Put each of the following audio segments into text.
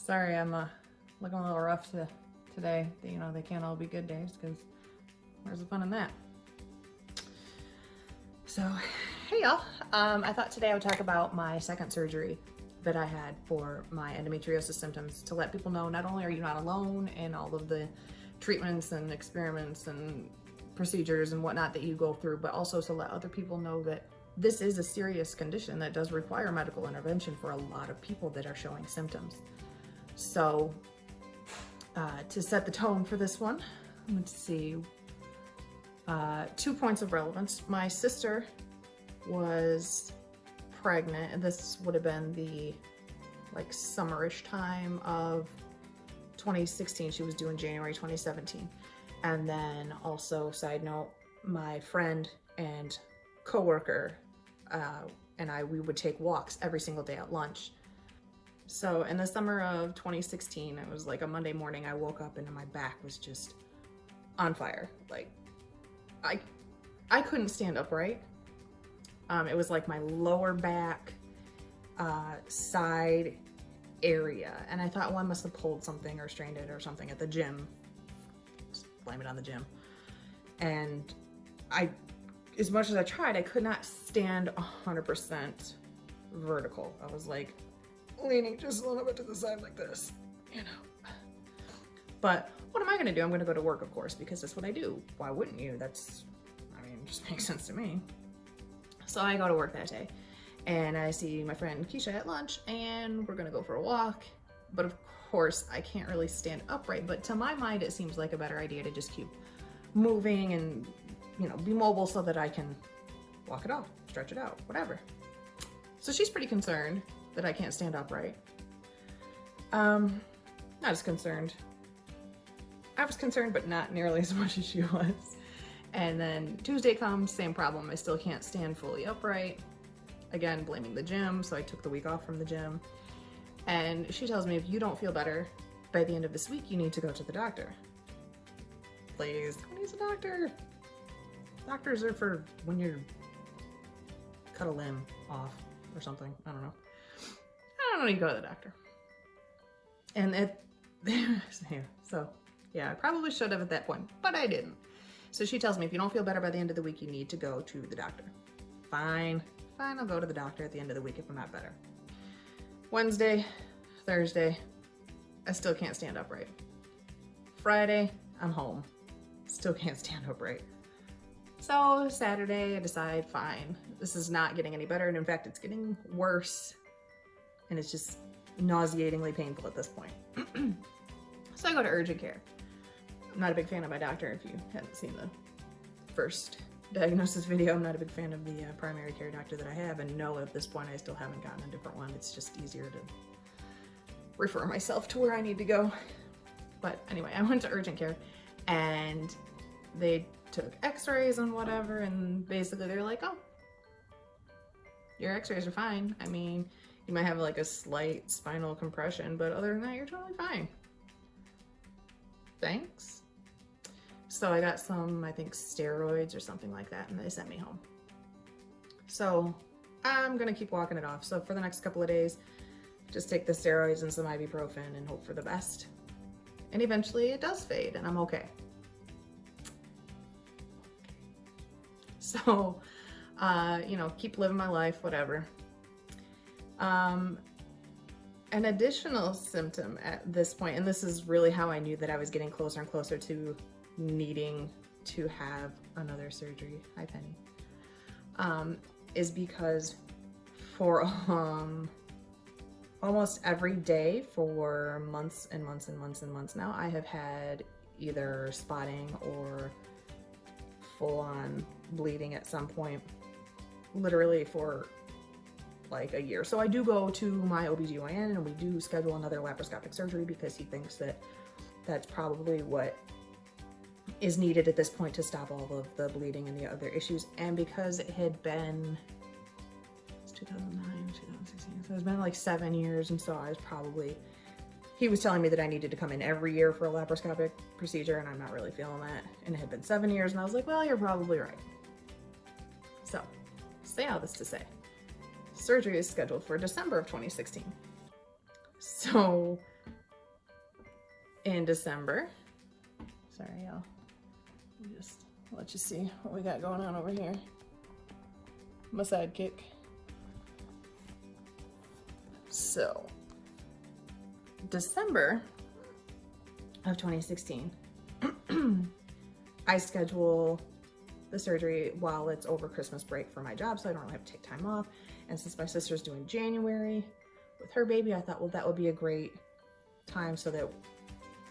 Sorry, I'm looking a little rough today. You know, they can't all be good days because where's the fun in that? So, hey y'all. I thought today I would talk about my second surgery that I had for my endometriosis symptoms to let people know not only are you not alone in all of the treatments and experiments and procedures and whatnot that you go through, but also to let other people know that this is a serious condition that does require medical intervention for a lot of people that are showing symptoms. So to set the tone for this one, let's see, 2 points of relevance. My sister was pregnant, and this would have been the like summerish time of 2016. She was due in January 2017. And then also, side note, my friend and coworker and we would take walks every single day at lunch. So in the summer of 2016, it was like a Monday morning, I woke up and my back was just on fire. Like I couldn't stand upright. It was like my lower back side area. And I thought, well, I must have pulled something or strained it or something at the gym. Just blame it on the gym. And as much as I tried, I could not stand 100% vertical. I was like leaning just a little bit to the side like this, you know. But what am I gonna do? I'm gonna go to work, of course, because that's what I do. Why wouldn't you? It just makes sense to me. So I go to work that day and I see my friend Keisha at lunch and we're gonna go for a walk. But of course I can't really stand upright, but to my mind, it seems like a better idea to just keep moving and, you know, be mobile so that I can walk it off, stretch it out, whatever. So she's pretty concerned that I can't stand upright. Not as concerned. I was concerned, but not nearly as much as she was. And then Tuesday comes, same problem. I still can't stand fully upright. Again, blaming the gym, so I took the week off from the gym. And she tells me, if you don't feel better by the end of this week, you need to go to the doctor. Please, who needs a doctor? Doctors are for when you cut a limb off or something. I don't know. I don't need to go to the doctor. And so yeah, I probably should have at that point, but I didn't. So she tells me, if you don't feel better by the end of the week, you need to go to the doctor. Fine, I'll go to the doctor at the end of the week if I'm not better. Wednesday, Thursday, I still can't stand upright. Friday, I'm home. Still can't stand upright. So Saturday, I decide, fine, this is not getting any better. And in fact, it's getting worse. And it's just nauseatingly painful at this point. So I go to urgent care. I'm not a big fan of my doctor. If you hadn't seen the first diagnosis video, I'm not a big fan of the primary care doctor that I have. And no, at this point, I still haven't gotten a different one. It's just easier to refer myself to where I need to go. But anyway, I went to urgent care and they took x-rays and whatever, and basically they're like, oh, your x-rays are fine. I mean, you might have like a slight spinal compression, but other than that, you're totally fine. Thanks. So I got some, I think, steroids or something like that, and they sent me home. So I'm gonna keep walking it off. So for the next couple of days, just take the steroids and some ibuprofen and hope for the best. And eventually it does fade and I'm okay. So, you know, keep living my life, whatever. An additional symptom at this point, and this is really how I knew that I was getting closer and closer to needing to have another surgery, hi Penny, is because for almost every day for months and months and months and months now, I have had either spotting or full-on bleeding at some point, literally for like a year. So I do go to my OBGYN and we do schedule another laparoscopic surgery because he thinks that that's probably what is needed at this point to stop all of the bleeding and the other issues. And because it had been, it's 2009, 2016, so it's been like 7 years, and so I was probably, he was telling me that I needed to come in every year for a laparoscopic procedure, and I'm not really feeling that. And it had been 7 years, and I was like, well, you're probably right. So, say all this to say, surgery is scheduled for December of 2016. So in December. Sorry, y'all. Just let you see what we got going on over here. My sidekick. So, December of 2016, I schedule the surgery while it's over Christmas break for my job, so I don't really have to take time off. And since my sister's doing January with her baby, I thought, well, that would be a great time so that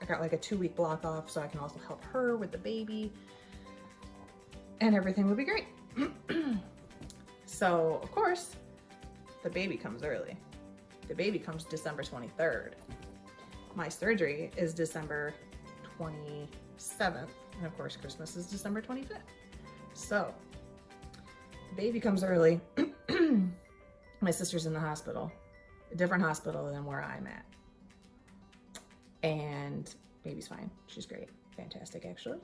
I got like a 2-week block off so I can also help her with the baby and everything would be great. So, of course, the baby comes early. The baby comes December 23rd. My surgery is December 27th. And of course, Christmas is December 25th. So, the baby comes early. My sister's in the hospital, a different hospital than where I'm at. And baby's fine. She's great. Fantastic, actually.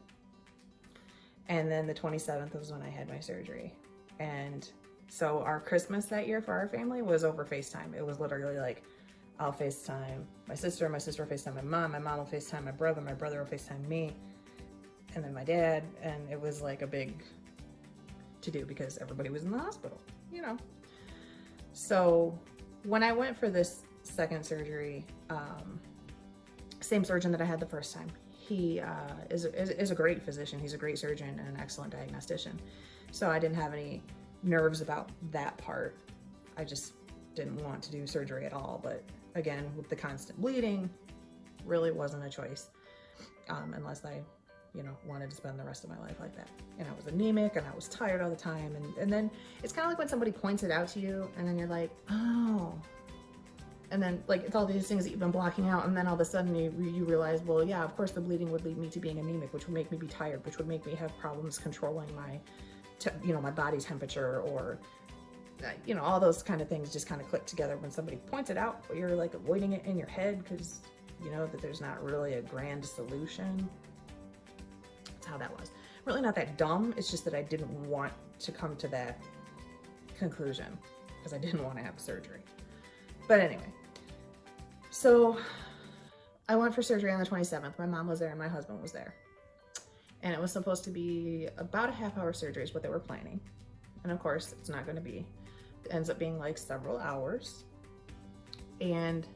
And then the 27th was when I had my surgery. And so our Christmas that year for our family was over FaceTime. It was literally like, I'll FaceTime my sister will FaceTime my mom will FaceTime my brother will FaceTime me, and then my dad. And it was like a big to-do because everybody was in the hospital, you know. So when I went for this second surgery, same surgeon that I had the first time. He is a great physician. He's a great surgeon and an excellent diagnostician. So I didn't have any nerves about that part. I just didn't want to do surgery at all. But again, with the constant bleeding, really wasn't a choice, unless I, you know, wanted to spend the rest of my life like that. And I was anemic and I was tired all the time. And then it's kind of like when somebody points it out to you and then you're like, oh. And then like it's all these things that you've been blocking out, and then all of a sudden you realize, well, yeah, of course the bleeding would lead me to being anemic, which would make me be tired, which would make me have problems controlling my, you know, my body temperature, or, you know, all those kind of things just kind of click together when somebody points it out, but you're like avoiding it in your head because you know that there's not really a grand solution. That's how that was. Really not that dumb. It's just that I didn't want to come to that conclusion because I didn't want to have surgery. But anyway, so I went for surgery on the 27th. My mom was there and my husband was there. And it was supposed to be about a half-hour surgery is what they were planning. And of course, it's not going to be. It ends up being like several hours. And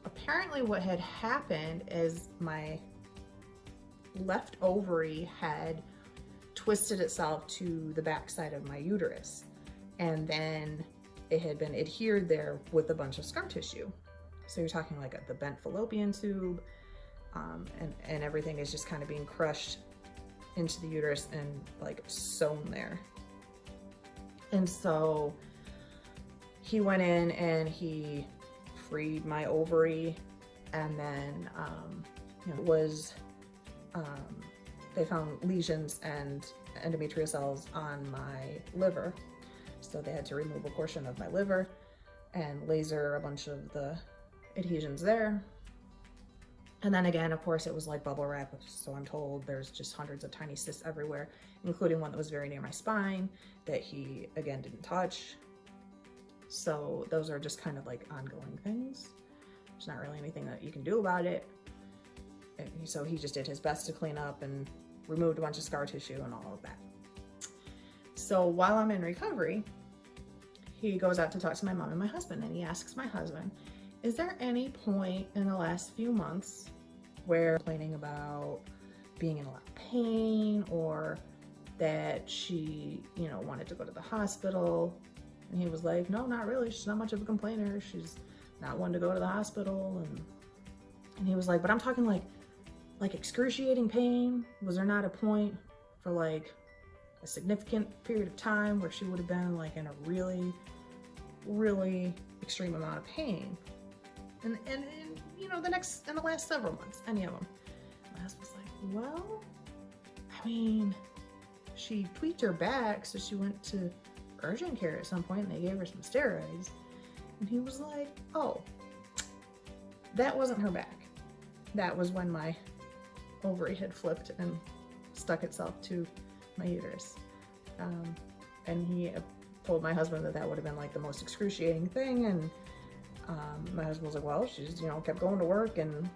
apparently what had happened is my left ovary had twisted itself to the back side of my uterus. And then it had been adhered there with a bunch of scar tissue. So you're talking like the bent fallopian tube, and everything is just kind of being crushed into the uterus and like sewn there. And so he went in and he freed my ovary, and then they found lesions and endometriosis cells on my liver. So they had to remove a portion of my liver and laser a bunch of the adhesions there. And then again, of course, it was like bubble wrap. So I'm told there's just hundreds of tiny cysts everywhere, including one that was very near my spine that he, again, didn't touch. So those are just kind of like ongoing things. There's not really anything that you can do about it. And so he just did his best to clean up and removed a bunch of scar tissue and all of that. So while I'm in recovery, he goes out to talk to my mom and my husband, and he asks my husband, is there any point in the last few months where complaining about being in a lot of pain, or that she, you know, wanted to go to the hospital? And he was like, no, not really. She's not much of a complainer. She's not one to go to the hospital. And he was like, but I'm talking like excruciating pain. Was there not a point for like a significant period of time where she would have been like in a really, really extreme amount of pain? And you know, in the last several months, any of them. My husband was like, well, I mean, she tweaked her back, so she went to urgent care at some point and they gave her some steroids. And he was like, oh, that wasn't her back. That was when my ovary had flipped and stuck itself to my uterus. And he told my husband that would have been like the most excruciating thing. And my husband was like, well, she's, you know, kept going to work and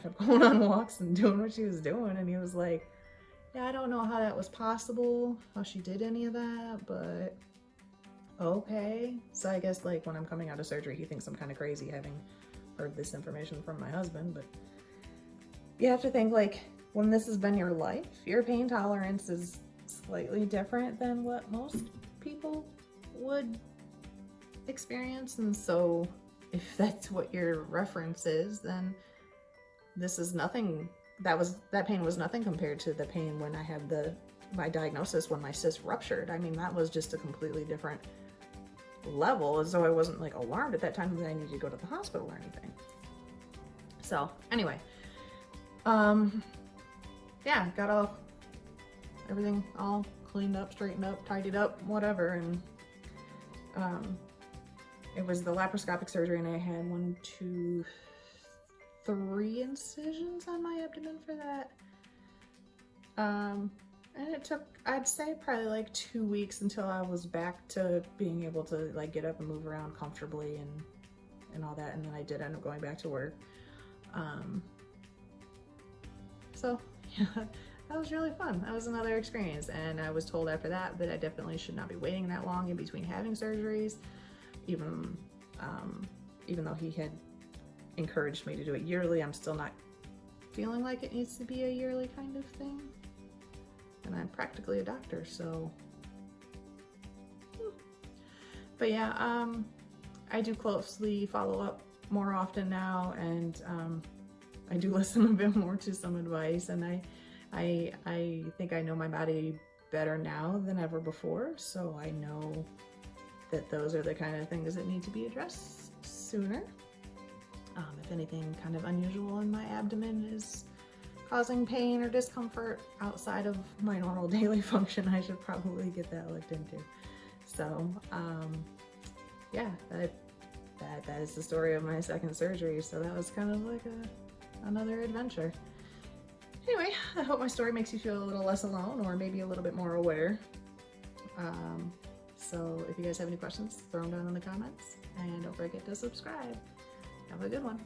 kept going on walks and doing what she was doing. And he was like, yeah, I don't know how that was possible, how she did any of that, but okay. So I guess like when I'm coming out of surgery, he thinks I'm kind of crazy having heard this information from my husband. But you have to think, like, when this has been your life, your pain tolerance is slightly different than what most people would experience. And so if that's what your reference is, then this is nothing. That pain was nothing compared to the pain when I had my diagnosis when my cyst ruptured. I mean, that was just a completely different level, as though I wasn't like alarmed at that time that I needed to go to the hospital or anything. So anyway, yeah, got everything all cleaned up, straightened up, tidied up, whatever. And it was the laparoscopic surgery, and I had 1, 2, 3 incisions on my abdomen for that. And it took, I'd say, probably like 2 weeks until I was back to being able to like get up and move around comfortably and all that. And then I did end up going back to work. So yeah, that was really fun. That was another experience. And I was told after that I definitely should not be waiting that long in between having surgeries, even though he had encouraged me to do it yearly. I'm still not feeling like it needs to be a yearly kind of thing. And I'm practically a doctor, so. But yeah, I do closely follow up more often now, and I do listen a bit more to some advice, and I think I know my body better now than ever before, so I know that those are the kind of things that need to be addressed sooner. If anything kind of unusual in my abdomen is causing pain or discomfort outside of my normal daily function, I should probably get that looked into. So yeah, that is the story of my second surgery. So that was kind of like another adventure. Anyway, I hope my story makes you feel a little less alone, or maybe a little bit more aware. So if you guys have any questions, throw them down in the comments, and don't forget to subscribe. Have a good one.